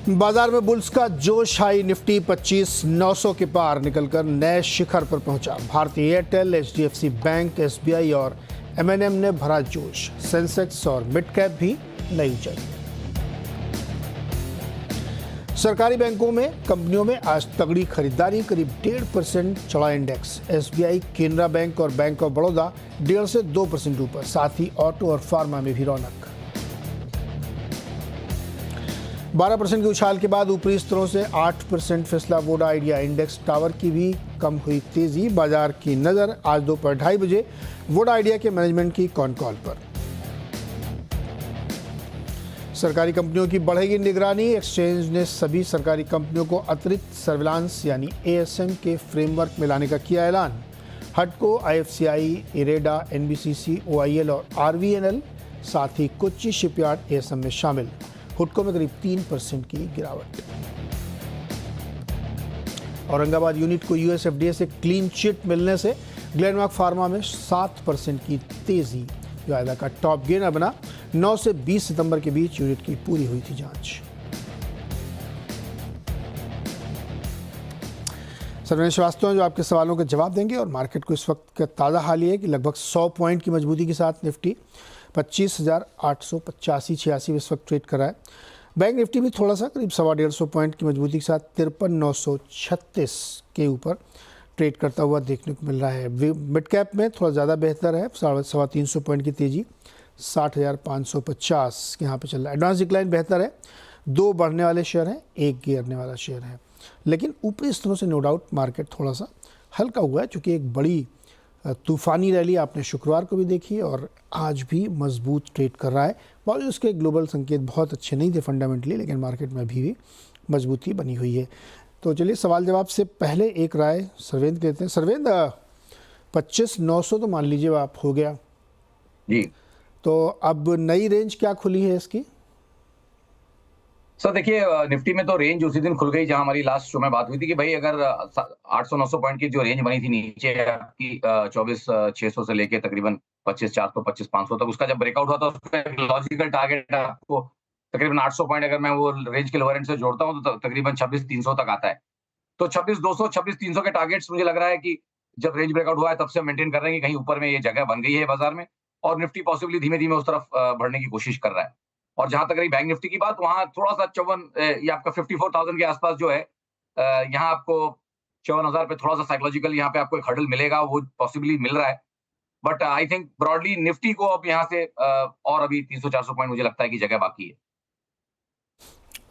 बाजार में बुल्स का जोश, हाई निफ्टी 25,900 के पार निकलकर नए शिखर पर पहुंचा। भारतीय एयरटेल, एचडीएफसी बैंक, एसबीआई और एमएनएम ने भरा जोश। सेंसेक्स और मिड कैप भी नई ऊंचाई। सरकारी बैंकों में कंपनियों में आज तगड़ी खरीदारी, करीब 1.5% चढ़ा इंडेक्स। एसबीआई, केनरा बैंक और बैंक ऑफ बड़ौदा 1.5 से 2% ऊपर। साथ ही ऑटो और फार्मा में भी रौनक। 12% की उछाल के बाद ऊपरी स्तरों से 8% फिसला वोडा आइडिया। इंडेक्स टावर की भी कम हुई तेजी। बाजार की नजर आज दोपहर 2:30 बजे वोडा आइडिया के मैनेजमेंट की कॉन कॉल पर। सरकारी कंपनियों की बढ़ेगी निगरानी। एक्सचेंज ने सभी सरकारी कंपनियों को अतिरिक्त सर्विलांस यानी एएसएम के फ्रेमवर्क में लाने का किया ऐलान। हडको, आईएफसीआई, इरेडा, एनबीसीसी, ओआईएल और आरवीएनएल, साथ ही कोच्चि शिपयार्ड एएसएम में शामिल। हुडको में करीब 3% की गिरावट। औरंगाबाद यूनिट को यूएसएफडीए से क्लीन चिट मिलने से ग्लेनमार्क फार्मा में 7% की तेजी। वायदा का टॉप गेनर बना। 9 से 20 सितंबर के बीच यूनिट की पूरी हुई थी जांच। सरवेश श्रीवास्तव जो आपके सवालों के जवाब देंगे। और मार्केट को इस वक्त का ताज़ा हाल ये है कि लगभग 100 पॉइंट की मजबूती के साथ निफ्टी 25,885-86 इस वक्त ट्रेड कर रहा है। बैंक निफ्टी भी थोड़ा सा करीब 125 पॉइंट की मजबूती के साथ 53,936 के ऊपर ट्रेड करता हुआ देखने को मिल रहा है। मिड कैप में थोड़ा ज़्यादा बेहतर है, 350 पॉइंट की तेज़ी, 60,550 यहाँ पे चल रहा है। एडवांस डिक्लाइन बेहतर है, 2 बढ़ने वाले शेयर हैं, 1 गिरने वाला शेयर है। लेकिन ऊपरी स्तरों से नो डाउट मार्केट थोड़ा सा हल्का हुआ है, चूँकि एक बड़ी तूफानी रैली आपने शुक्रवार को भी देखी और आज भी मजबूत ट्रेड कर रहा है। बावजूद उसके ग्लोबल संकेत बहुत अच्छे नहीं थे फंडामेंटली, लेकिन मार्केट में अभी भी मजबूती बनी हुई है। तो चलिए सवाल जवाब से पहले एक राय सर्वेंद्र देते हैं। सर्वेंद्र, 25,900 तो मान लीजिए आप हो गया जी, तो अब नई रेंज क्या खुली है इसकी? सर देखिए, निफ्टी में तो रेंज उसी दिन खुल गई जहां हमारी लास्ट शो में बात हुई थी कि भाई अगर 800-900 पॉइंट की जो रेंज बनी थी नीचे आपकी 24,600 से लेके तकरीबन 25,400 25,500 तक, उसका जब ब्रेकआउट हुआ तो उसका एक लॉजिकल टारगेट आपको तकरीबन 800 पॉइंट, अगर मैं वो रेंज के लोअर एंड से जोड़ता हूं तो तकरीबन 26,300 तक आता है। तो 26,200 26,300 के टारगेट्स मुझे लग रहा है कि जब रेंज ब्रेकआउट हुआ है तब से मेंटेन कर रहे हैं कि कहीं ऊपर में ये जगह बन गई है बाजार में, और निफ्टी पॉसिबली धीमे धीमे उस तरफ बढ़ने की कोशिश कर रहा है। और जहां तक रही बैंक निफ्टी की बात, वहां थोड़ा सा 54 ये आपका 54,000 के आसपास जो है, यहाँ आपको 54,000 पे थोड़ा सा साइकोलॉजिकल यहाँ पे आपको एक हर्डल मिलेगा, वो पॉसिबली मिल रहा है। But I think broadly Nifty को अब यहाँ से और अभी 300-400 पॉइंट मुझे लगता है कि जगह बाकी है।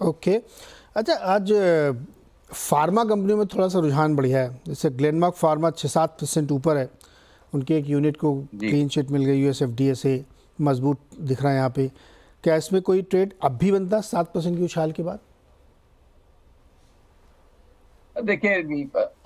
ओके, अच्छा, आज फार्मा कंपनियों में थोड़ा सा रुझान बढ़िया है। जैसे ग्लेनमार्क फार्मा 6-7% ऊपर है, उनके एक यूनिट को क्लीन चिट मिल गई यूएसएफडीए से, मजबूत दिख रहा है यहाँ पे। क्या इसमें कोई ट्रेड अब भी बनता 7% की उछाल के बाद? देखिए,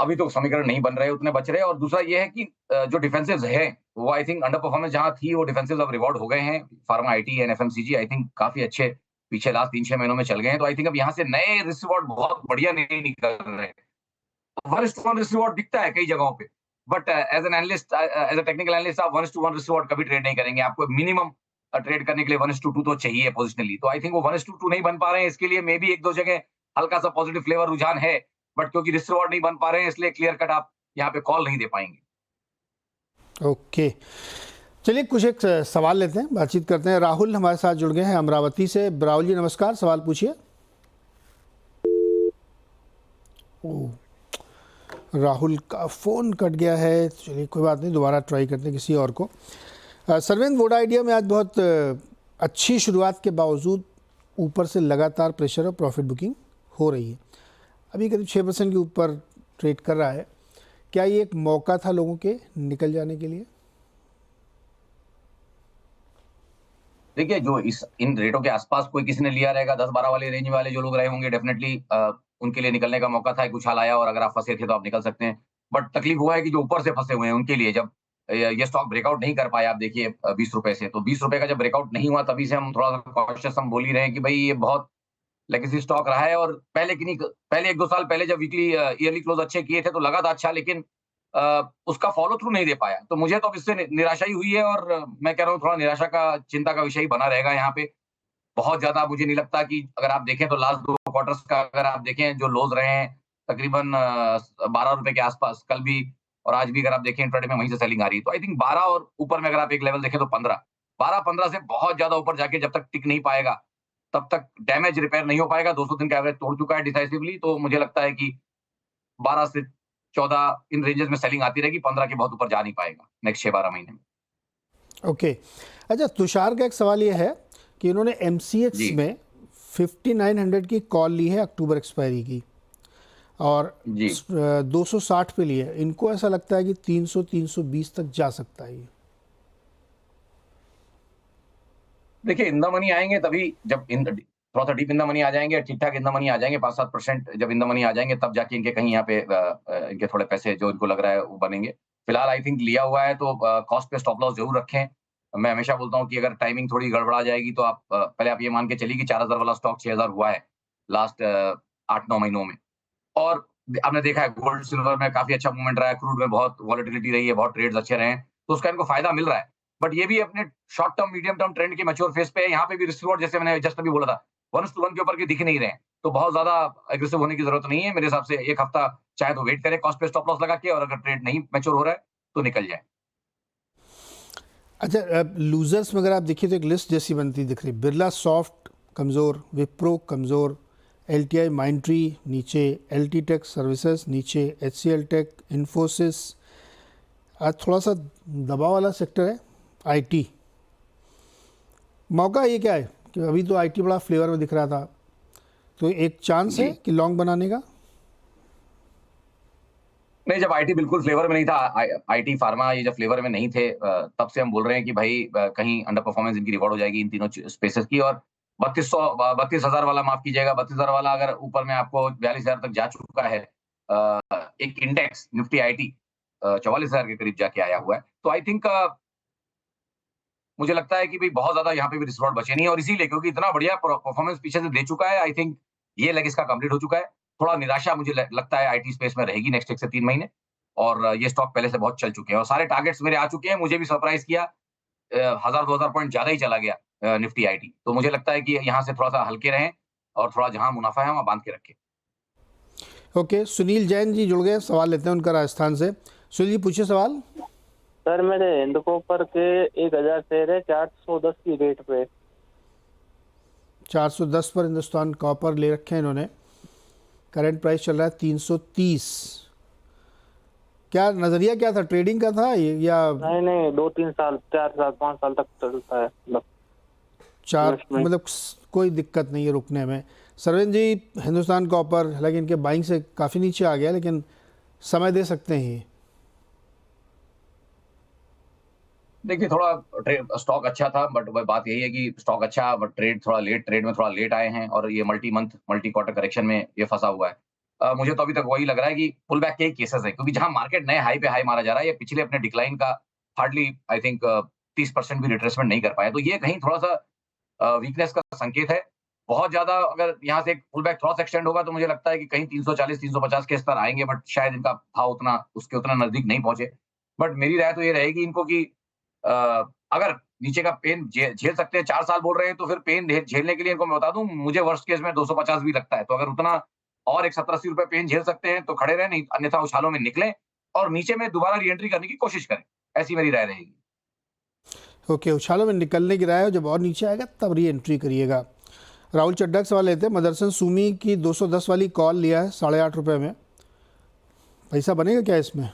अभी तो समीकरण नहीं बन रहे, उतने बच रहे, और दूसरा ये है कि जो डिफेंसिव्स है वो आई थिंक अंडर परफॉर्मेंस जहां थी वो डिफेंसिव्स अब रिवॉर्ड हो गए हैं। Pharma, IT and FMCG I think काफी अच्छे पीछे लास्ट 3-6 महीनों में चल गए हैं। तो आई थिंक अब यहाँ से नए रिस्क रिवॉर्ड बहुत बढ़िया नहीं निकल रहे हैं। वन रिस्क रिवॉर्ड दिखता है कई जगहों पे, but as an analyst, as a technical analyst, आप 1:1 रिस्क रिवॉर्ड कभी ट्रेड नहीं करेंगे। आपको मिनिमम ट्रेड करने के लिए 1:2 तो चाहिए पोजिशनली। तो आई थिंक वो 1:2 नहीं बन पा रहे हैं। इसके लिए मे बी 1-2 जगह हल्का सा पॉजिटिव फ्लेवर रुझान है, बट क्योंकि रिस्क रिवॉर्ड नहीं बन पा रहे हैं इसलिए क्लियर कट आप यहाँ पे कॉल नहीं दे पाएंगे। ओके, चलिए कुछ एक सवाल लेते हैं, बातचीत करते हैं। राहुल हमारे साथ जुड़ गए हैं अमरावती से। राहुल जी नमस्कार, सवाल पूछिए। राहुल का फ़ोन कट गया है, चलिए कोई बात नहीं, दोबारा ट्राई करते हैं किसी और को। सर्वेंद्र, वोडा आइडिया में आज बहुत अच्छी शुरुआत के बावजूद ऊपर से लगातार प्रेशर और प्रॉफिट बुकिंग हो रही है। अभी करीब 6% के ऊपर ट्रेड कर रहा है। क्या ये एक मौका था लोगों के निकल जाने के लिए? देखिए, जो इन रेटों के आसपास कोई किसी ने लिया रहेगा, 10-12 वाले रेंज वाले जो लोग रहे होंगे, डेफिनेटली उनके लिए निकलने का मौका था। एक उछाल आया और अगर आप फंसे थे तो आप निकल सकते हैं। बट तकलीफ हुआ है कि जो ऊपर से फंसे हुए हैं उनके लिए, जब ये स्टॉक ब्रेकआउट नहीं कर पाया, आप देखिए 20 रुपए से, तो 20 रुपए का जब ब्रेकआउट नहीं हुआ तभी से हम थोड़ा सा कॉशियस हम बोल ही रहे हैं कि भाई ये बहुत लेगेसी स्टॉक रहा है। और पहले 1-2 साल पहले जब वीकली ईयरली क्लोज अच्छे किए थे तो लगा था अच्छा, लेकिन उसका फॉलो थ्रू नहीं दे पाया। तो मुझे तो अब इससे निराशा ही हुई है, और मैं कह रहा हूँ थोड़ा निराशा का चिंता का विषय ही बना रहेगा यहाँ पे। बहुत ज़्यादा मुझे नहीं लगता कि, अगर आप देखें तो लास्ट 2 क्वार्टर्स का अगर आप देखें जो लोज रहे हैं तकरीबन 12 रुपए के आसपास कल भी और आज भी अगर आप देखें इंट्राडे में वहीं से सेलिंग आ रही है। तो आई थिंक 12 और ऊपर में अगर आप एक लेवल देखें तो 15 12-15 से बहुत ज्यादा ऊपर जाके जब तक टिक नहीं पाएगा तब तक डैमेज रिपेयर नहीं हो पाएगा। 200 दिन का एवरेज तोड़ चुका है डिसाइसिवली, तो मुझे लगता है कि 12 से 14 इन रेंजेस में सेलिंग आती रहेगी, 15 के बहुत ऊपर जा नहीं पाएगा नेक्स्ट 6-12 महीने में। ओके। अच्छा, तुषार का एक सवाल ये है कि इन्होंने MCX जी में 5900 की कॉल ली है अक्टूबर एक्सपायरी की और जी 260 पे ली है। इनको ऐसा लगता है कि 300-320 तक जा सकता है ये। देखिए इन द मनी आएंगे तभी, जब इन थोड़ा सा डीप इन द मनी आ जाएंगे, ठीक ठाक इन द मनी आ जाएंगे, 5-7% जब इन द मनी आ जाएंगे तब जाके इनके कहीं यहाँ पे इनके थोड़े पैसे जो इनको लग रहा है वो बनेंगे। फिलहाल आई थिंक लिया हुआ है तो कॉस्ट पे स्टॉप लॉस जरूर रखें। मैं हमेशा बोलता हूँ कि अगर टाइमिंग थोड़ी गड़बड़ा जाएगी तो आप पहले आप ये मान के चलिए कि 4000 वाला स्टॉक 6000 हुआ है लास्ट 8-9 महीनों में। और आपने देखा है गोल्ड सिल्वर में काफी अच्छा मूवमेंट रहा है, क्रूड में बहुत वॉलेटिलिटी रही है, बहुत ट्रेड्स अच्छे रहे हैं, तो उसका इनको फायदा मिल रहा है। बट ये भी अपने short term medium term trend के मैच्योर फेज पे है। यहाँ पे भी रिस्क रिवॉर्ड जैसे मैंने जस्ट अभी बोला था 1:1 के ऊपर के दिख नहीं रहे हैं, तो बहुत ज्यादा एग्रेसिव होने की जरूरत नहीं है मेरे हिसाब से। एक हफ्ता चाहे तो वेट करें कॉस्ट पे स्टॉप लॉस लगा के, और अगर ट्रेड नहीं मैच्योर हो रहा है तो निकल जाए। अच्छा, लूजर्स में अगर आप देखिए तो एक लिस्ट जैसी बनती दिख रही। बिरला सॉफ्ट कमज़ोर, विप्रो कमज़ोर, LTI माइंट्री नीचे, LT टेक सर्विसेज नीचे, HCL टेक, इन्फोसिस। आज थोड़ा सा दबाव वाला सेक्टर है IT। मौका ये क्या है कि अभी तो IT बड़ा फ्लेवर में दिख रहा था, तो एक चांस है कि लॉन्ग बनाने का। नहीं, जब आईटी बिल्कुल फ्लेवर में नहीं था, आईटी फार्मा ये जब फ्लेवर में नहीं थे, तब से हम बोल रहे हैं कि भाई कहीं अंडर परफॉर्मेंस इनकी रिकॉर्ड हो जाएगी इन तीनों स्पेसेस की। और 32,000 वाला माफ कीजिएगा, 32,000 वाला अगर ऊपर में आपको 42,000 तक जा चुका है, एक इंडेक्स निफ्टी आईटी 44,000 के करीब जाके आया हुआ है, तो आई थिंक मुझे लगता है कि भाई बहुत ज्यादा यहाँ पे भी रिस्क बचे नहीं। और इसीलिए क्योंकि इतना बढ़िया परफॉर्मेंस पीछे से दे चुका है, आई थिंक ये लेग इसका कंप्लीट हो चुका है। थोड़ा निराशा मुझे लगता है आईटी स्पेस में रहेगी नेक्स्ट 1 से 3 महीने। और ये स्टॉक पहले से बहुत चल चुके हैं और सारे टारगेट्स मेरे आ चुके हैं। मुझे भी सरप्राइज किया, 1000-2000 पॉइंट ज्यादा ही चला गया निफ्टी आईटी। तो मुझे लगता है कि यहाँ से थोड़ा सा हल्के रहें और थोड़ा जहां मुनाफा है वहां बांध के रखें। ओके, सुनील जैन जी जुड़ गए, सवाल लेते हैं उनका राजस्थान से। सुनील जी पूछिए सवाल। सर मेरे हिंदकोपर के 1000 शेयर है 410 की रेट पे। 410 पर हिंदुस्तान कॉपर ले रखे हैं इन्होंने। करंट प्राइस चल रहा है 330। क्या नज़रिया क्या था, ट्रेडिंग का था या? नहीं 2-3 साल 4 साल 5 साल तक चलता है मतलब कोई दिक्कत नहीं है रुकने में। सरविंद जी, हिंदुस्तान कॉपर हालांकि इनके बाइंग से काफ़ी नीचे आ गया, लेकिन समय दे सकते हैं ये। देखिए थोड़ा स्टॉक अच्छा था, बट बात यही है कि स्टॉक अच्छा बट ट्रेड में थोड़ा लेट आए हैं और ये मल्टी क्वार्टर करेक्शन में ये फंसा हुआ है। मुझे तो अभी तक वही लग रहा है कि पुल बैक के ही केसेस है, क्योंकि जहां मार्केट नए हाई पे हाई मारा जा रहा है, ये पिछले अपने डिक्लाइन का हार्डली आई थिंक 30% भी रिट्रेसमेंट नहीं कर पाया। तो ये कहीं थोड़ा सा वीकनेस का संकेत है। बहुत ज्यादा अगर यहाँ से पुल बैक थोड़ा सा एक्सटेंड होगा तो मुझे लगता है कि कहीं 340-350 के स्तर आएंगे, बट शायद इनका भाव उतना नजदीक नहीं पहुंचे। बट मेरी राय तो ये रहेगी इनको कि अगर नीचे का पेन झेल सकते हैं, 4 साल बोल रहे हैं, तो फिर पेन झेलने के लिए इनको मैं बता दूं, मुझे वर्स्ट केस में 250 भी लगता है। तो अगर उतना और एक 70-80 रुपए पेन झेल सकते हैं तो खड़े रहें, नहीं अन्यथा उछालों में निकलें और नीचे में दोबारा री एंट्री करने की कोशिश करें। ऐसी मेरी राय रहेगी। ओके, उछालों में निकलने की राय है, जब और नीचे आएगा तब री एंट्री करिएगा। राहुल चड्डा का सवाल लेते हैं। मदरसन सुमी की 210 वाली कॉल लिया है 8.5 रुपये में, पैसा बनेगा क्या इसमें?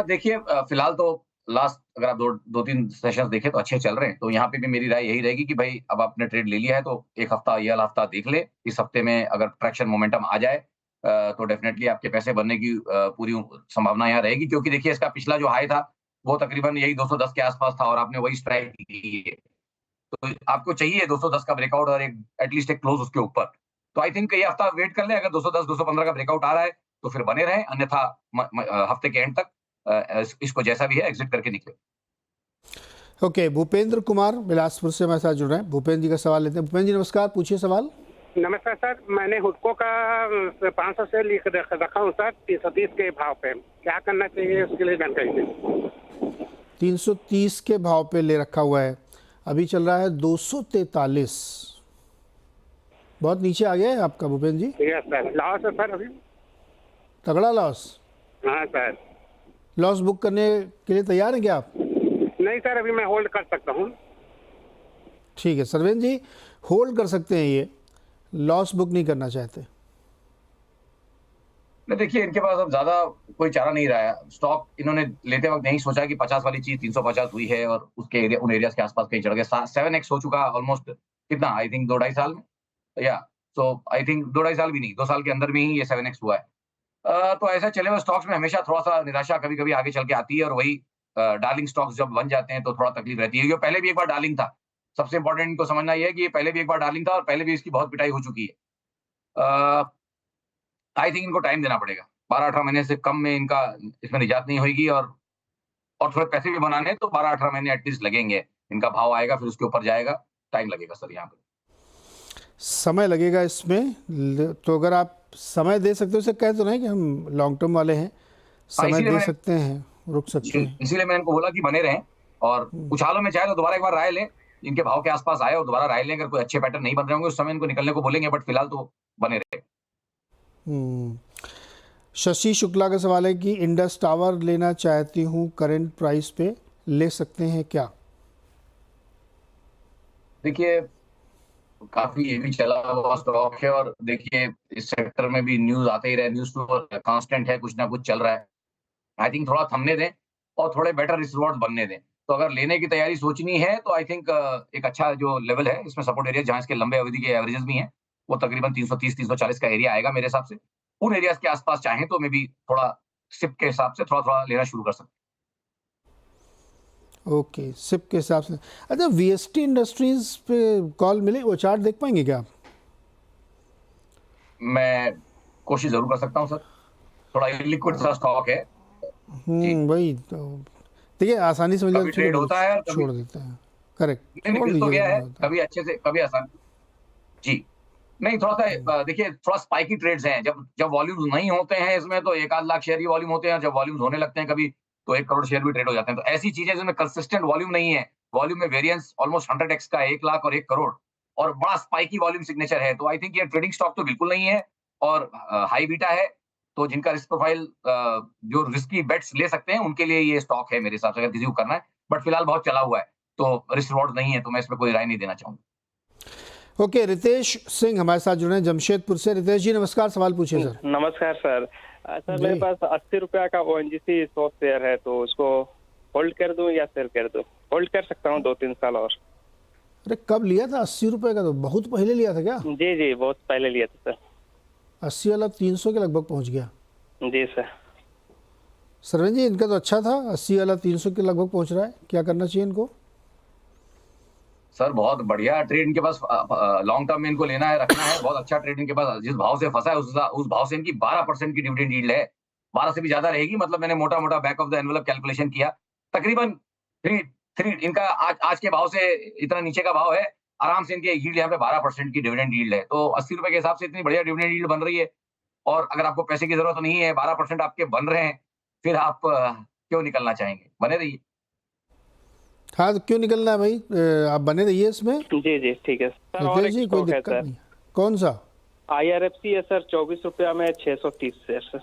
देखिए फिलहाल तो लास्ट अगर आप 2-3 सेशंस देखें तो अच्छे चल रहे हैं, तो यहाँ पे भी मेरी राय यही रहेगी कि भाई अब आपने ट्रेड ले लिया है तो एक हफ्ता ये वाला हफ्ता देख ले। इस हफ्ते में अगर ट्रैक्शन मोमेंटम आ जाए तो डेफिनेटली आपके पैसे बनने की पूरी संभावना यहाँ रहेगी, क्योंकि देखिए इसका पिछला जो हाई था वो तकरीबन यही 210 के आसपास था और आपने वही स्ट्राइक ली है। तो आपको चाहिए 210 का ब्रेकआउट और एक एटलीस्ट एक क्लोज उसके ऊपर। तो आई थिंक ये हफ्ता वेट कर ले, अगर 210-215 का ब्रेकआउट आ रहा है तो फिर बने रहे, अन्यथा हफ्ते के एंड तक इसको जैसा भी है एग्जिट करके निकले। ओके, भूपेंद्र कुमार बिलासपुर से हमारे साथ जुड़ रहे हैं। भूपेंद्र जी का सवाल लेते हैं। भूपेंद्र जी नमस्कार, पूछिए सवाल। नमस्कार सर, मैंने हुडको का 500 शेयर लिख रखा हूँ सर 330 के भाव पे, क्या करना चाहिए उसके लिए जानकारी दें। 330 के भाव पे ले रखा हुआ है, अभी चल रहा है 243। बहुत नीचे आ गया है आपका भूपेंद्र जी। यस सर, लॉस है सर अभी। तगड़ा लॉस। हाँ सर। लॉस बुक करने के लिए तैयार हैं क्या आप? नहीं सर, अभी मैं होल्ड कर सकता हूँ। ठीक है सरवेन जी, होल्ड कर सकते हैं, ये लॉस बुक नहीं करना चाहते। नहीं देखिए, इनके पास अब ज्यादा कोई चारा नहीं रहा है। स्टॉक इन्होंने लेते वक्त नहीं सोचा कि 50 वाली चीज 350 हुई है और उसके एरिया, उन एरियाज के आसपास कहीं चढ़ गया। 7x हो चुका ऑलमोस्ट, कितना आई थिंक 2-2.5 साल में, या सो आई थिंक 2-2.5 साल भी नहीं, 2 साल के अंदर में ही ये 7x हुआ है। तो ऐसा चले हुए स्टॉक्स में हमेशा थोड़ा सा निराशा कभी कभी आगे चल के आती है, और वही डार्लिंग स्टॉक्स जब बन जाते हैं तो थोड़ा तकलीफ रहती है। ये पहले भी एक बार डार्लिंग था। सबसे इंपॉर्टेंट इनको समझना यह है कि ये पहले भी एक बार डार्लिंग था और पहले भी इसकी बहुत पिटाई हो चुकी है। आई थिंक इनको टाइम देना पड़ेगा। 12-18 महीने से कम में इनका इसमें निजात नहीं होगी, और थोड़े पैसे भी बनाने हैं तो 12-18 महीने एटलीस्ट लगेंगे। इनका भाव आएगा, फिर उसके ऊपर जाएगा, टाइम लगेगा सर यहाँ पे। समय लगेगा इसमें, तो अगर आप समय दे सकते हो, उसे कह तो नहीं कि हम लॉन्ग टर्म वाले हैं, समय दे सकते हैं, रुक सकते हैं। इसीलिए मैंने इनको बोला कि बने रहें, और कुछ हालों में चाहे तो दोबारा एक बार राय लें, इनके भाव के आसपास आए और दोबारा राय लें। अगर कोई अच्छे पैटर्न नहीं बन रहे होंगे उस समय इनको निकलने को बोलेंगे, बट फिलहाल तो बने रहे। शशि शुक्ला का सवाल है कि इंडस टावर लेना चाहती हूँ, करंट प्राइस पे ले सकते हैं क्या? देखिए, काफी ये भी चला हुआ स्टॉक है, और देखिए इस सेक्टर में भी न्यूज आते ही रहे, न्यूज तो कांस्टेंट है, कुछ ना कुछ चल रहा है। आई थिंक थोड़ा थमने दें और थोड़े बेटर रिस्क रिवॉर्ड बनने दें। तो अगर लेने की तैयारी सोचनी है तो आई थिंक एक अच्छा जो लेवल है इसमें सपोर्ट एरिया, जहां इसके लंबे अवधि के एवरेजेस भी हैं, वो तकरीबन 330-340 का एरिया आएगा मेरे हिसाब से। उन एरियाज के आसपास चाहें तो मे भी थोड़ा सिप के हिसाब से थोड़ा थोड़ा लेना शुरू कर सकते ओके, सिप के हिसाब से। अच्छा, वीएसटी इंडस्ट्रीज पे कॉल मिले, वो चार्ट देख पाएंगे क्या आप? हैं। मैं कोशिश जरूर कर सकता हूँ सर, थोड़ा इलिक्विड सा स्टॉक है। वही तो, देखिए आसानी से मिल कभी ट्रेड होता है और कभी छोड़ देते हैं। करेक्ट, नहीं, छोड़ निकल तो गया है, दीजिए। कभी अच्छे से कभी आसान। जी नहीं, थोड़ा सा देखिए, थोड़ा स्पाइकी ट्रेड्स हैं। जब जब वॉल्यूम्स नहीं होते हैं इसमें तो 1-8 लाख शेयर ही वॉल्यूम होते हैं, जब वॉल्यूम्स होने लगते हैं कभी तो 1 करोड़ शेयर भी ट्रेड हो जाते हैं। तो ऐसी चीजें जिसमें कंसिस्टेंट वॉल्यूम नहीं है, वॉल्यूम में वेरिएंस ऑलमोस्ट 100x का, 1 लाख और 1 करोड़, और बड़ा स्पाइकी वॉल्यूम सिग्नेचर है, तो आई थिंक ये ट्रेडिंग स्टॉक तो बिल्कुल नहीं है, और हाई बीटा है। तो जिनका रिस्क प्रोफाइल, जो रिस्की बेट्स ले सकते हैं उनके लिए ये स्टॉक है मेरे हिसाब से, अगर किसी को करना है। बट फिलहाल बहुत चला हुआ है तो रिस्क रिवॉर्ड नहीं है, तो मैं इसमें कोई राय नहीं देना चाहूंगा। ओके, रितेश सिंह हमारे साथ जुड़े हैं जमशेदपुर से। रितेश जी नमस्कार, सवाल पूछिए सर। नमस्कार सर। सर मेरे पास 80 रुपया का ONGC 100 शेयर है, तो उसको होल्ड कर दूं या सेल कर दूं? होल्ड कर सकता हूं 2-3 साल और। अरे कब लिया था 80 रुपए का? तो बहुत पहले लिया था क्या? जी जी, बहुत पहले लिया था सर। 80 वाला 300 के लगभग पहुंच गया। जी सर। सरवन जी, इनका तो अच्छा था, 80 वाला 300 के लगभग पहुंच रहा है, क्या करना चाहिए इनको? सर बहुत बढ़िया ट्रेड इनके पास, लॉन्ग टर्म में इनको लेना है, रखना है। बहुत अच्छा ट्रेड इनके पास, जिस भाव से फंसा है उस भाव से इनकी 12% की डिविडेंड यील्ड है। 12 से भी ज्यादा रहेगी, मतलब मैंने मोटा मोटा back of the envelope calculation किया, तकरीबन 3 इनका आज के भाव से इतना नीचे का भाव है, आराम से इनके यील्ड यहाँ पे 12% की डिविडेंड यील्ड है। तो 80 रुपए के हिसाब से इतनी बढ़िया डिविडेंड यील्ड बन रही है, और अगर आपको पैसे की जरूरत नहीं है, 12% आपके बन रहे हैं, फिर आप क्यों निकलना चाहेंगे? बने रहिए। हाँ, तो क्यों निकलना है भाई, आप बने रहिए इसमें। जी जी ठीक है सर। और रितेश एक जी कोई स्टॉक है दिक्कत सर, नहीं। कौन सा? IRFC है सर, 24 रुपया में 630 शेयर सर।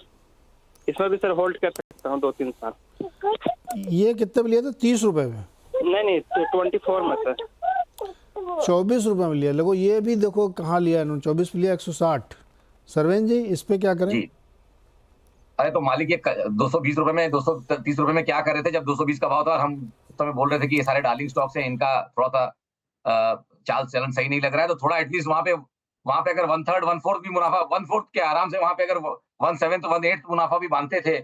इसमें भी सर होल्ड कर सकता हूँ 2-3 साल। ये कितने में लिया था? 30 रुपए में? नहीं 24 में सर। 24 रुपए में लिया। लगो ये भी देखो कहाँ लिया इन्होंने, 24 में लिया 160। सरवेन जी इस पे क्या करें? जी, अरे तो मालिक ये 220 रुपए में, 230 रुपए में क्या कर रहे थे जब 220 का भाव था, और हम उस समय बोल रहे थे कि ये सारे डार्लिंग स्टॉक्स हैं, इनका थोड़ा सा चाल चलन सही नहीं लग रहा है, तो थोड़ा एटलीस्ट वहां पे अगर 1/3 1/4 भी मुनाफा, 1/4 के आराम से वहां पे अगर 1/7 1/8 मुनाफा भी बांधते थे,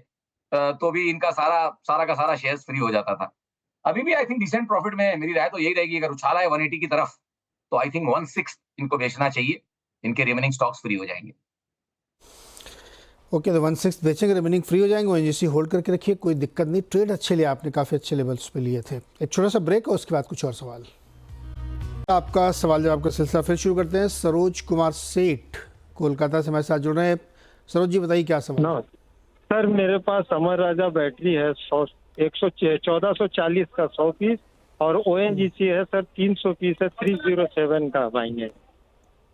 तो भी इनका सारा का सारा शेयर्स फ्री हो जाता था। अभी भी आई थिंक डिसेंट प्रॉफिट में, मेरी राय तो यही रहेगी, अगर उछाला है 180 की तरफ तो आई थिंक 1/6 इनको बेचना चाहिए, इनके रिमेनिंग स्टॉक्स फ्री हो जाएंगे। ओके, तो 1/6 बेचेंगे, रिमेनिंग फ्री हो जाएंगे। ONGC होल्ड करके रखिए, कोई दिक्कत नहीं। ट्रेड अच्छे लिए आपने, काफ़ी अच्छे लेवल्स पे लिए थे। एक छोटा सा ब्रेक और उसके बाद कुछ और सवाल। आपका सवाल जवाब का सिलसिला फिर शुरू करते हैं। सरोज कुमार सेठ कोलकाता से हमारे साथ जुड़ रहे हैं। सरोज जी बताइए क्या सवाल? ना सर, मेरे पास अमर राजा बैटरी है 1440 का 100 पीस, और ONGC है सर 300 पीस है, 307 का बाइंग है।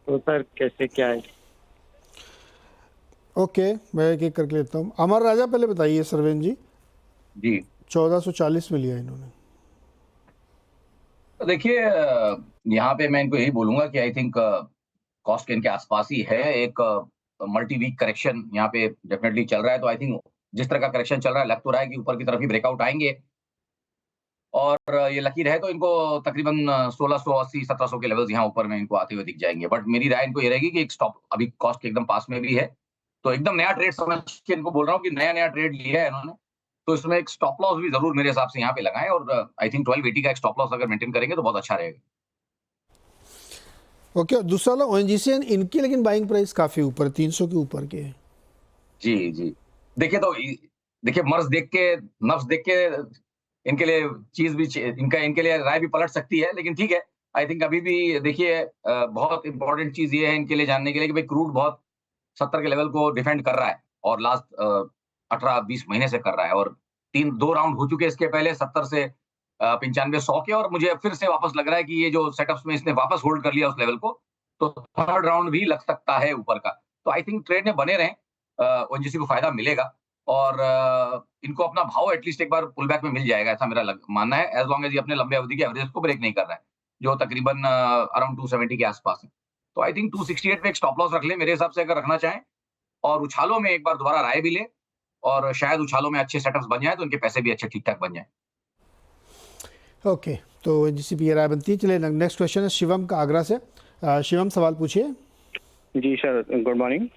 तो सर कैसे क्या है? ओके, मैं एक एक करके लेता हूँ। अमर राजा पहले बताइए सरवेन जी। जी 1440 में लिया इन्होंने। तो देखिए यहाँ पे मैं इनको यही बोलूंगा कि आई थिंक कॉस्ट के इनके आसपास ही है। एक मल्टी वीक करेक्शन यहाँ पे डेफिनेटली चल रहा है, तो आई थिंक जिस तरह का करेक्शन चल रहा है लग तो रहा है कि ऊपर की तरफ ही ब्रेकआउट आएंगे, और ये लकी रहे तो इनको तकरीबन 1680 1700 के लेवल्स यहाँ ऊपर में इनको आते हुए दिख जाएंगे। बट मेरी राय इनको ये रहेगी कि एक स्टॉप अभी कॉस्ट के एकदम पास में भी है, तो एकदम नया ट्रेड समझ के इनको बोल रहा हूँ कि नया ट्रेड लिया है इन्होंने, तो इसमें एक स्टॉप लॉस भी जरूर मेरे हिसाब से यहाँ पे लगाएं, और आई थिंक 1280 का एक स्टॉप लॉस अगर मेंटेन करेंगे तो बहुत अच्छा रहेगा। ओके, और दूसरा वाला ओएनजीसी, इनकी लेकिन बाइंग प्राइस काफ़ी ऊपर, 300 के ऊपर के है। जी जी, देखिए तो देखिए मर्ज देख के, नफ्स देख के इनके लिए चीज भी इनके लिए राय भी पलट सकती है, लेकिन ठीक है। आई थिंक अभी भी देखिए बहुत इंपॉर्टेंट चीज ये है इनके लिए जानने के लिए कि भाई क्रूड बहुत 70 के लेवल को डिफेंड कर रहा है, और लास्ट 18-20 महीने से कर रहा है, और 2 राउंड हो चुके हैं इसके पहले 70 से 95 100 के, और मुझे फिर से वापस लग रहा है कि ये जो सेटअप्स में इसने वापस होल्ड कर लिया उस लेवल को, तो थर्ड राउंड भी लग सकता है ऊपर का। तो आई थिंक ट्रेड में बने रहें, ओएनजीसी को फायदा मिलेगा, और इनको अपना भाव एटलीस्ट एक बार पुल बैक में मिल जाएगा, ऐसा मेरा मानना है, एज लॉन्ग एज ये अपने लंबे अवधि के एवरेज को ब्रेक नहीं कर रहा है, जो तकरीबन अराउंड 270 के आसपास है। तो आई थिंक 268 पे एक स्टॉप लॉस रख ले मेरे हिसाब से, अगर रखना चाहें, और उछालों में एक बार दोबारा राय भी ले, और शायद उछालों में अच्छे सेटअप्स बन जाए तो इनके पैसे भी अच्छे ठीक ठाक बन जाए। ओके, तो ओएनजीसी पे ये राय बनती है। चलिए नेक्स्ट क्वेश्चन है शिवम का आगरा से। शिवम, सवाल पूछिए। जी sir, good morning.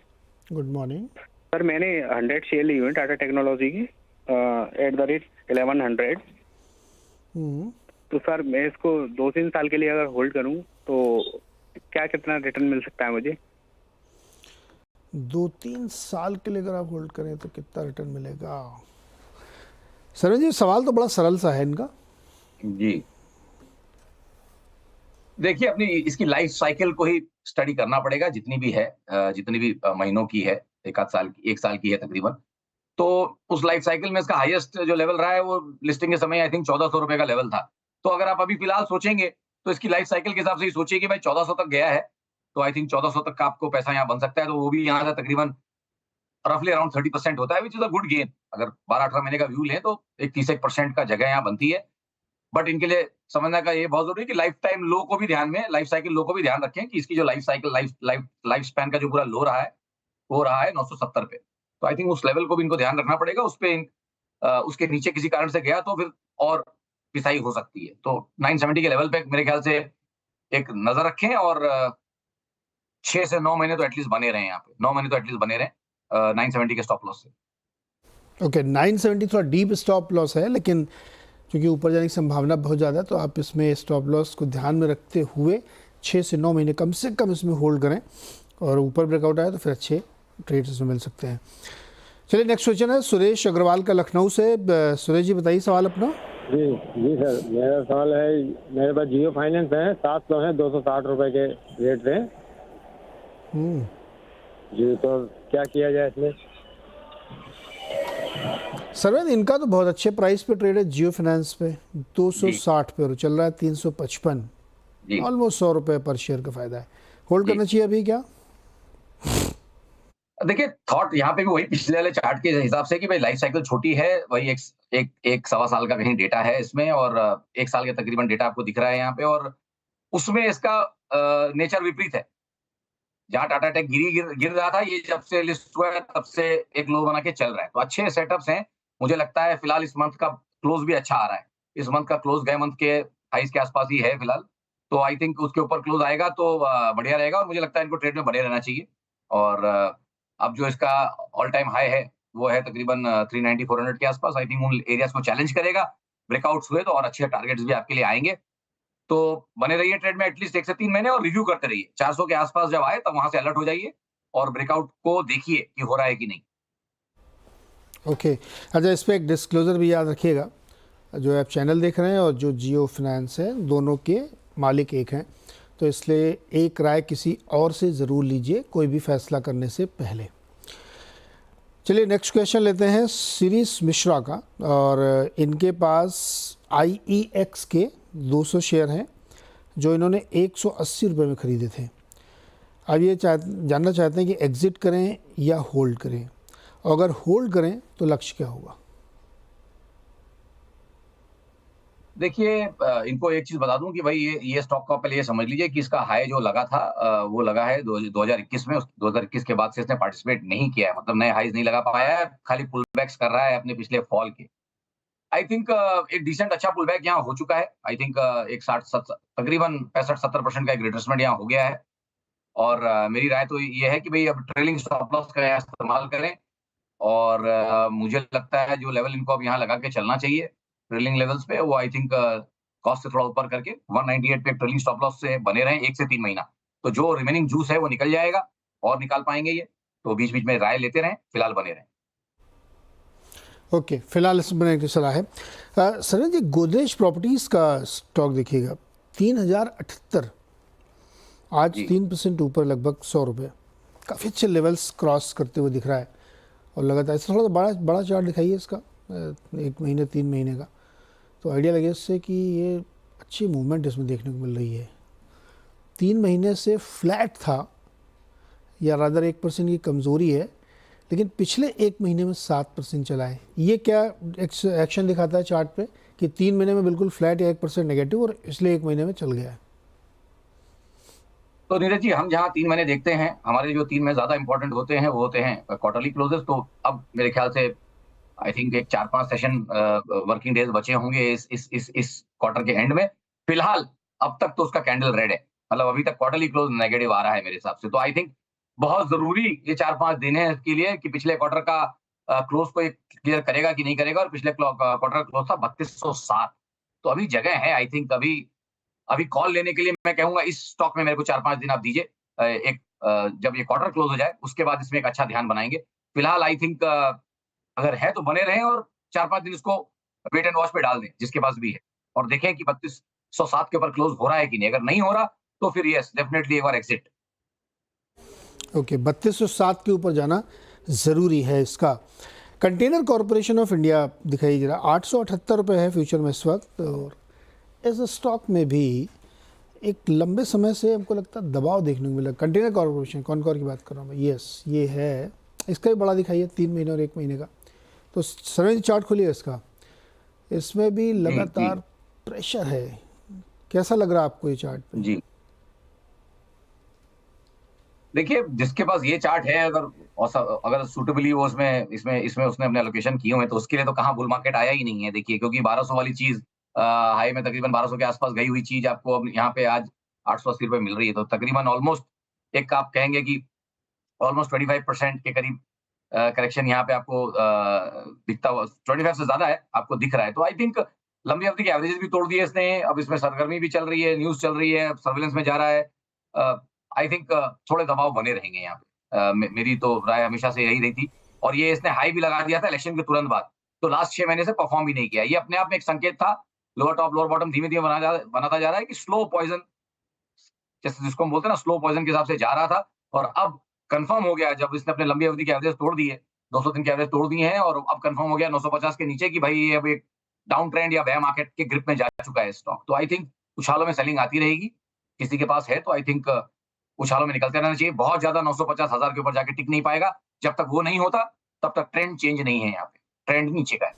Good morning. Sir मैंने 100 शेयर ली हुई टाटा टेक्नोलॉजी की एट द रेट 1100। तो सर मैं इसको 2-3 साल के लिए अगर होल्ड करूं तो क्या कितना रिटर्न मिल सकता है मुझे? 2-3 साल के लिए अगर आप होल्ड करें तो कितना रिटर्न मिलेगा? सरवीन जी, सवाल तो बड़ा सरल सा है इनका। जी, देखिए अपनी इसकी लाइफ साइकिल को ही स्टडी करना पड़ेगा, जितनी भी है, जितनी भी महीनों की है, 1 साल की है तकरीबन। तो उस लाइफ साइकिल में इसका हाईएस्ट जो लेवल रहा है वो लिस्टिंग के समय आई थिंक 1400 रुपए का लेवल था। तो अगर आप अभी फिलहाल सोचेंगे तो इसकी लाइफ साइकिल के हिसाब से ही सोचिए कि भाई 1400 तक गया है, तो आई थिंक 1400 तक का आपको पैसा यहाँ बन सकता है, तो वो भी यहाँ से तकरीबन रफली अराउंड 30% होता है, which is a good gain. अगर 12-18 महीने का व्यू लें तो एक 30% का जगह यहाँ बनती है। बट इनके लिए समझने का ये बहुत जरूरी है कि लाइफ टाइम लो को भी ध्यान में, लाइफ साइकिल लो को भी ध्यान रखें कि इसकी जो लाइफ साइकिल लाइफ स्पैन का जो पूरा लो रहा है वो रहा है 970 पे। तो आई थिंक उस लेवल को भी इनको ध्यान रखना पड़ेगा। उस पे उसके नीचे किसी कारण से गया तो फिर और पिसाई हो सकती है। तो 970 के लेवल पे मेरे ख्याल से एक नजर रखें, और 6 से 9 महीने तो एटलीस्ट बने रहे यहाँ पे, 9 महीने तो एटलीस्ट बने रहे 970 के स्टॉप लॉस से। ओके, 970 थोड़ा डीप स्टॉप लॉस है, लेकिन क्योंकि ऊपर जाने की संभावना बहुत ज़्यादा है तो आप इसमें स्टॉप लॉस को ध्यान में रखते हुए 6 से 9 महीने कम से कम इसमें होल्ड करें, और ऊपर ब्रेकआउट आए तो फिर अच्छे ट्रेड्स इसमें मिल सकते हैं। चलिए नेक्स्ट क्वेश्चन है सुरेश अग्रवाल का लखनऊ से। सुरेश जी बताइए सवाल अपना। जी जी सर, मेरा सवाल है, मेरे पास जियो फाइनेंस है, 700 है, 260 रुपए के रेट से। जी, तो क्या किया जाए इसमें? सरवेद, इनका तो बहुत अच्छे प्राइस पे ट्रेड है जियो फाइनेंस पे, 260 पे, और चल रहा है 355, ऑलमोस्ट 100 रुपए पर शेयर का फायदा है। होल्ड करना चाहिए अभी क्या? देखिए थॉट यहाँ पे भी वही पिछले वाले चार्ट के हिसाब से कि भाई लाइफ साइकिल छोटी है, वही एक सवा साल का कहीं डेटा है इसमें, और 1 साल के तकरीबन डेटा आपको दिख रहा है यहाँ पे, और उसमें इसका नेचर विपरीत है। जहाँ टाटा टेक गिर रहा था, ये जब से लिस्ट हुआ है तब से एक लो बना के चल रहा है। तो अच्छे सेटअप्स हैं, मुझे लगता है फिलहाल इस मंथ का क्लोज भी अच्छा आ रहा है। इस मंथ का क्लोज गए मंथ के हाईज के आसपास ही है फिलहाल, तो आई थिंक उसके ऊपर क्लोज आएगा तो बढ़िया रहेगा, और मुझे लगता है इनको ट्रेड में बने रहना चाहिए। और अब जो इसका ऑल टाइम हाई है वो है तकरीबन 390-400 के आसपास। आई थिंक उन एरियाज को चैलेंज करेगा, ब्रेकआउट्स हुए तो और अच्छे टारगेट्स भी आपके लिए आएंगे। तो बने रहिए ट्रेड में एटलीस्ट 1 से 3 महीने, और रिव्यू करते रहिए। 400 के आसपास जब आए तब वहां से अलर्ट हो जाइए और ब्रेकआउट को देखिए कि हो रहा है कि नहीं। ओके, अच्छा, इस पर एक डिस्क्लोजर भी याद रखिएगा, जो आप चैनल देख रहे हैं और जो जियो फाइनेंस है, दोनों के मालिक एक हैं, तो इसलिए एक राय किसी और से ज़रूर लीजिए कोई भी फैसला करने से पहले। चलिए नेक्स्ट क्वेश्चन लेते हैं सीरीज मिश्रा का, और इनके पास IEX के 200 शेयर हैं जो इन्होंने 180 रुपये में ख़रीदे थे। अब ये जानना चाहते हैं कि एग्जिट करें या होल्ड करें, और अगर होल्ड करें तो लक्ष्य क्या होगा? देखिए इनको एक चीज बता दूं कि भाई ये स्टॉक का पहले ये समझ लीजिए कि इसका हाई जो लगा था वो लगा है 2021 में। 2021 के बाद से इसने पार्टिसिपेट नहीं किया है, मतलब नए हाईज नहीं लगा पाया है, खाली पुल बैक्स कर रहा है अपने पिछले फॉल के। आई थिंक एक डिसेंट अच्छा पुल बैक यहाँ हो चुका है। आई थिंक एक 60 तकरीबन 65-70% का एक रिट्रेसमेंट यहाँ हो गया है। और मेरी राय तो ये है कि भाई अब ट्रेलिंग स्टॉप लॉस का यहाँ इस्तेमाल करें। और मुझे लगता है जो लेवल इनको अब यहाँ लगा के चलना चाहिए ट्रेलिंग लेवल्स पे, वो आई थिंक कॉस्ट से थोड़ा ऊपर करके 198 पे ट्रेलिंग स्टॉप लॉस से बने रहें 1 से 3 महीना, तो जो रिमेनिंग जूस है वो निकल जाएगा और निकाल पाएंगे ये। तो बीच बीच में राय लेते रहें, फिलहाल बने रहें। ओके, फिलहाल इस बनाने की सलाह है। सरन जी, गोदरेज प्रॉपर्टीज़ का स्टॉक देखिएगा 3078, आज जी। 3% ऊपर, लगभग 100 रुपये, काफ़ी अच्छे लेवल्स क्रॉस करते हुए दिख रहा है। और लगातार इससे थोड़ा बड़ा बड़ा चार्ट दिखाइए इसका, 1 महीने 3 महीने का, तो आइडिया लगे इससे कि ये अच्छी मूवमेंट इसमें देखने को मिल रही है। 3 महीने से फ्लैट था, या रादर 1% की कमज़ोरी है, लेकिन पिछले 1 महीने में 7% चला है। ये क्या एक्शन दिखाता है चार्ट पे कि 3 महीने में बिल्कुल फ्लैट या 1% नेगेटिव, और इसलिए 1 महीने में चल गया है? तो नीरज जी, हम जहाँ 3 महीने देखते हैं, हमारे जो 3 महीने ज्यादा इंपॉर्टेंट होते हैं वो होते हैं क्वार्टरली क्लोजेस। तो अब मेरे ख्याल से आई थिंक एक 4-5 सेशन वर्किंग डेज बचे होंगे इस क्वार्टर के एंड में। फिलहाल अब तक तो उसका कैंडल रेड है, मतलब अभी तक क्वार्टरली क्लोज नेगेटिव आ रहा है मेरे हिसाब से। तो आई थिंक बहुत जरूरी ये 4-5 दिन है इसके लिए कि पिछले क्वार्टर का क्लोज को क्लियर करेगा कि नहीं करेगा। और पिछले क्वार्टर क्लोज था 3207, तो अभी जगह है। आई थिंक अभी अभी कॉल लेने के लिए मैं कहूंगा इस स्टॉक में मेरे को 4-5 दिन आप दीजिए। जब ये क्वार्टर क्लोज हो जाए उसके बाद इसमें एक अच्छा ध्यान बनाएंगे। फिलहाल आई थिंक अगर है तो बने रहें और 4-5 दिन इसको वेट एंड वॉच पे डाल दें जिसके पास भी है, और देखें कि 3207 के ऊपर क्लोज हो रहा है कि नहीं। अगर नहीं हो रहा तो फिर यस डेफिनेटली एक बार एग्जिट। ओके, 3207 के ऊपर जाना ज़रूरी है इसका। कंटेनर कॉरपोरेशन ऑफ इंडिया दिखाइए जरा, 878 रुपये है फ्यूचर में इस वक्त, और इस स्टॉक में भी एक लंबे समय से हमको लगता है दबाव देखने को मिला। कंटेनर कॉरपोरेशन, कौन की बात कर रहा हूँ मैं? यस, ये है। इसका भी बड़ा दिखाइए 3 महीने और 1 महीने का। तो सरन चार्ट खोलिए इसका, इसमें भी लगातार प्रेशर है। कैसा लग रहा है आपको ये चार्ट पे? जी देखिए, जिसके पास ये चार्ट है, अगर सूटेबली वो इसमें इसमें इसमें उसने अपने एलोकेशन किए हुए हैं, तो उसके लिए तो कहाँ बुल मार्केट आया ही नहीं है। देखिए, क्योंकि 1200 वाली चीज हाई में तकरीबन 1200 के आसपास गई हुई चीज आपको अब यहाँ पे आज 880 रुपये मिल रही है। तो तकरीबन ऑलमोस्ट एक आप कहेंगे कि ऑलमोस्ट 25% के करीब करेक्शन यहाँ पे आपको दिखता हुआ, 25 से ज्यादा है आपको दिख रहा है। तो आई थिंक लंबी अवधि के एवरेजेस भी तोड़ दिए इसने। अब इसमें सरगर्मी भी चल रही है, न्यूज चल रही है, सर्विलेंस में जा रहा है। आई थिंक थोड़े दबाव बने रहेंगे यहाँ पे। मेरी तो राय हमेशा से यही रही थी। और ये इसने हाई भी लगा दिया था इलेक्शन के तुरंत बाद, तो लास्ट 6 महीने से परफॉर्म भी नहीं किया। ये अपने आप में एक संकेत था, लोअर टॉप लोअर बॉटम धीमे धीमे बनाता जा रहा है कि स्लो पॉइजन, जैसे जिसको हम बोलते हैं ना, स्लो पॉइजन के हिसाब से जा रहा था। और अब कंफर्म हो गया जब इसने अपने लंबी अवधि के एवरेज तोड़ दिए, 200 दिन के एवरेज तोड़ दिए हैं, और अब कंफर्म हो गया 950 के नीचे कि भाई ये अब एक डाउन ट्रेंड या बेयर मार्केट के ग्रिप में जा चुका है स्टॉक। तो आई थिंक उछालों में सेलिंग आती रहेगी। किसी के पास है तो आई थिंक उछालों में निकलते रहना चाहिए। बहुत ज्यादा 950,000 के ऊपर जाके टिक नहीं पाएगा। जब तक वो नहीं होता तब तक ट्रेंड चेंज नहीं है। यहाँ पे ट्रेंड नीचे का है।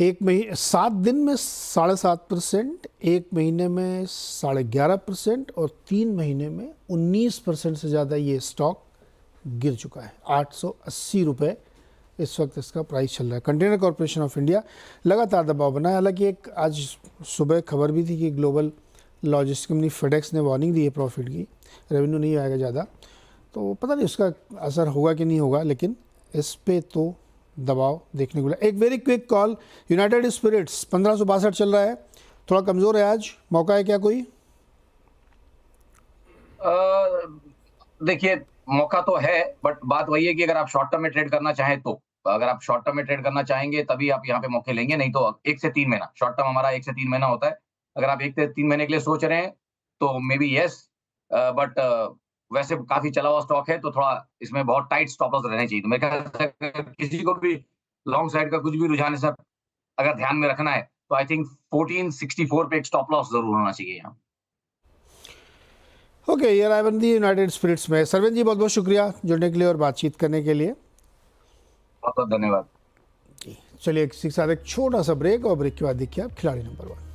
1 महीने 7 दिन में 7.5%, 1 महीने में 11.5%, और 3 महीने में 19% से ज़्यादा ये स्टॉक गिर चुका है। 880 रुपये इस वक्त इसका प्राइस चल रहा है। कंटेनर कॉरपोरेशन ऑफ इंडिया लगातार दबाव बना है। हालांकि एक आज सुबह खबर भी थी कि ग्लोबल लॉजिस्टिक कंपनी फेडेक्स ने वार्निंग दी है प्रॉफिट की, रेवेन्यू नहीं आएगा ज़्यादा, तो पता नहीं उसका असर होगा कि नहीं होगा, लेकिन इस पे तो दबाव देखने को मिला। एक very quick call, United Spirits 1562 चल रहा है, थोड़ा कमज़ोर है आज, मौका है क्या कोई? देखिए, मौका तो है, बट बात वही है कि अगर आप शॉर्ट टर्म में ट्रेड करना चाहें तो, अगर आप शॉर्ट टर्म में ट्रेड करना चाहेंगे तभी आप यहाँ पे मौके लेंगे, नहीं तो 1 से 3 महीना, शॉर्ट टर्म हमारा 1 से 3 महीना होता है। अगर आप 1 से 3 महीने के लिए सोच रहे हैं तो मे बी यस, बट वैसे काफी चला हुआ स्टॉक है तो थोड़ा इसमें बहुत टाइट स्टॉप लॉस रहने चाहिए। तो मेरे ख्याल से अगर किसी को भी लॉन्ग साइड का कुछ भी रुझान है सर, अगर ध्यान में रखना है तो आई थिंक 1464 पे एक स्टॉप लॉस जरूर होना चाहिए यहाँ। ओके, ये रायबंदी यूनाइटेड स्पिरिट्स में। सरवन जी बहुत बहुत शुक्रिया जुड़ने के लिए और बातचीत करने के लिए। बहुत बहुत धन्यवाद। चलिए इसी के साथ एक छोटा सा ब्रेक, और ब्रेक के बाद देखिए आप खिलाड़ी नंबर 1।